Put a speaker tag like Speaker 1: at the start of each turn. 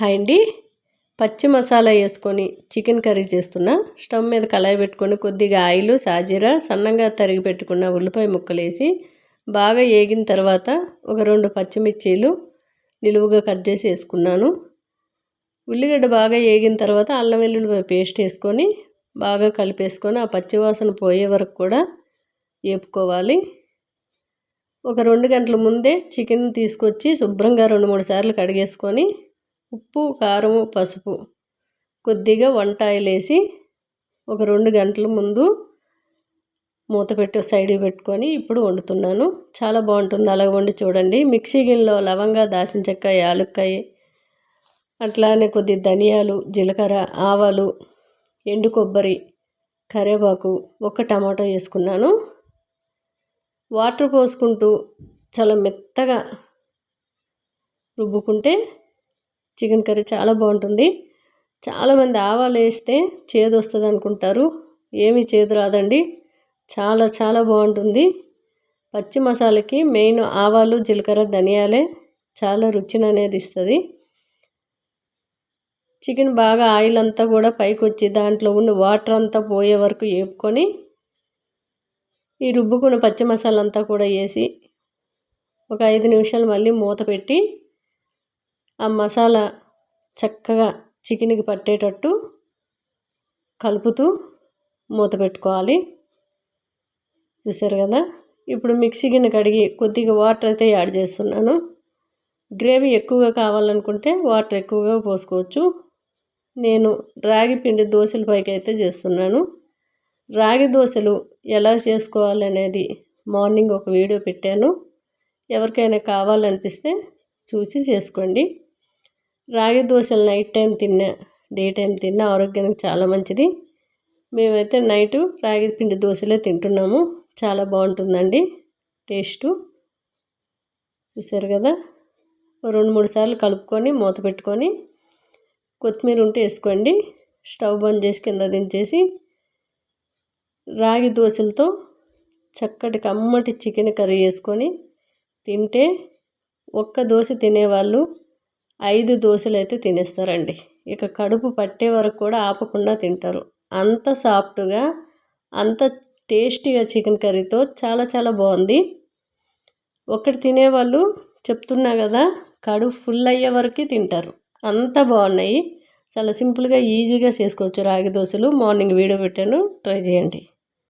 Speaker 1: Hi అండి. పచ్చి మసాలా వేసుకొని చికెన్ కర్రీ చేస్తున్నా. స్టవ్ మీద కళాయి పెట్టుకొని కొద్దిగా ఆయిల్, సాజీరా, సన్నంగా తరిగి పెట్టుకున్న ఉల్లిపాయ ముక్కలు వేసి బాగా వేగిన తర్వాత ఒక 2 పచ్చిమిర్చీలు నిలువుగా కట్ చేసి వేసుకున్నాను. ఉల్లిగడ్డ బాగా వేగిన తర్వాత అల్లం వెల్లుల్లి పేస్ట్ వేసుకొని బాగా కలిపేసుకొని ఆ పచ్చివాసన పోయే వరకు కూడా వేపుకోవాలి. ఒక 2 గంటల ముందే చికెన్ తీసుకొచ్చి శుభ్రంగా 2-3 సార్లు కడిగేసుకొని ఉప్పు, కారం, పసుపు, కొద్దిగా వంట ఆయిల్ వేసి ఒక 2 గంటల ముందు మూత పెట్టి సైడ్కి పెట్టుకొని ఇప్పుడు వండుతున్నాను. చాలా బాగుంటుంది. అలా వండి చూడండి. మిక్సీ గిన్నెలో లవంగా, దాల్చిన చెక్క, యాలక్కాయ, అట్లానే కొద్ది ధనియాలు, జీలకర్ర, ఆవాలు, ఎండు కొబ్బరి, కరివేపాకు, ఒక టమాటో వేసుకున్నాను. వాటర్ పోసుకుంటూ చాలా మెత్తగా రుబ్బుకుంటే చికెన్ కర్రీ చాలా బాగుంటుంది. చాలామంది ఆవాలు వేస్తే చేదు వస్తుంది అనుకుంటారు. ఏమీ చేదు రాదండి. చాలా చాలా బాగుంటుంది. పచ్చి మసాలాకి మెయిన్ ఆవాలు, జీలకర్ర, ధనియాలే చాలా రుచిని అనేది ఇస్తుంది. చికెన్ బాగా ఆయిల్ అంతా కూడా పైకి వచ్చి దాంట్లో ఉన్న వాటర్ అంతా పోయే వరకు వేపుకొని ఈ రుబ్బుకున్న పచ్చి మసాలా అంతా కూడా వేసి ఒక 5 నిమిషాలు మళ్ళీ మూత పెట్టి ఆ మసాలా చక్కగా చికెన్కి పట్టేటట్టు కలుపుతూ మూత పెట్టుకోవాలి. చూసారు కదా. ఇప్పుడు మిక్సీ గిన్నె కడిగి కొద్దిగా వాటర్ అయితే యాడ్ చేస్తున్నాను. గ్రేవీ ఎక్కువగా కావాలనుకుంటే వాటర్ ఎక్కువగా పోసుకోవచ్చు. నేను రాగి పిండి దోశల పైకి అయితే చేస్తున్నాను. రాగి దోశలు ఎలా చేసుకోవాలనేది మార్నింగ్ ఒక వీడియో పెట్టాను. ఎవరికైనా కావాలనిపిస్తే చూసి చేసుకోండి. రాగి దోశలు నైట్ టైం తిన్నా, డే టైం తిన్నా ఆరోగ్యానికి చాలా మంచిది. మేమైతే నైటు రాగి పిండి దోశలే తింటున్నాము. చాలా బాగుంటుందండి టేస్టు. చూసారు కదా. 2-3 సార్లు కలుపుకొని మూత పెట్టుకొని కొత్తిమీర ఉంటే వేసుకోండి. స్టవ్ బంద్ చేసి కింద దించేసి రాగి దోశలతో చక్కటి కమ్మటి చికెన్ కర్రీ వేసుకొని తింటే ఒక్క దోశ తినేవాళ్ళు 5 దోశలు అయితే తినేస్తారండి. ఇక కడుపు పట్టే వరకు కూడా ఆపకుండా తింటారు. అంత సాఫ్ట్గా, అంత టేస్టీగా చికెన్ కర్రీతో చాలా చాలా బాగుంది. ఒకటి తినేవాళ్ళు చెప్తున్నా కదా కడుపు ఫుల్ అయ్యే వరకు తింటారు. అంత బాగున్నాయి. చాలా సింపుల్గా ఈజీగా చేసుకోవచ్చు రాగి దోశలు. మార్నింగ్ వీడియో పెట్టాను, ట్రై చేయండి.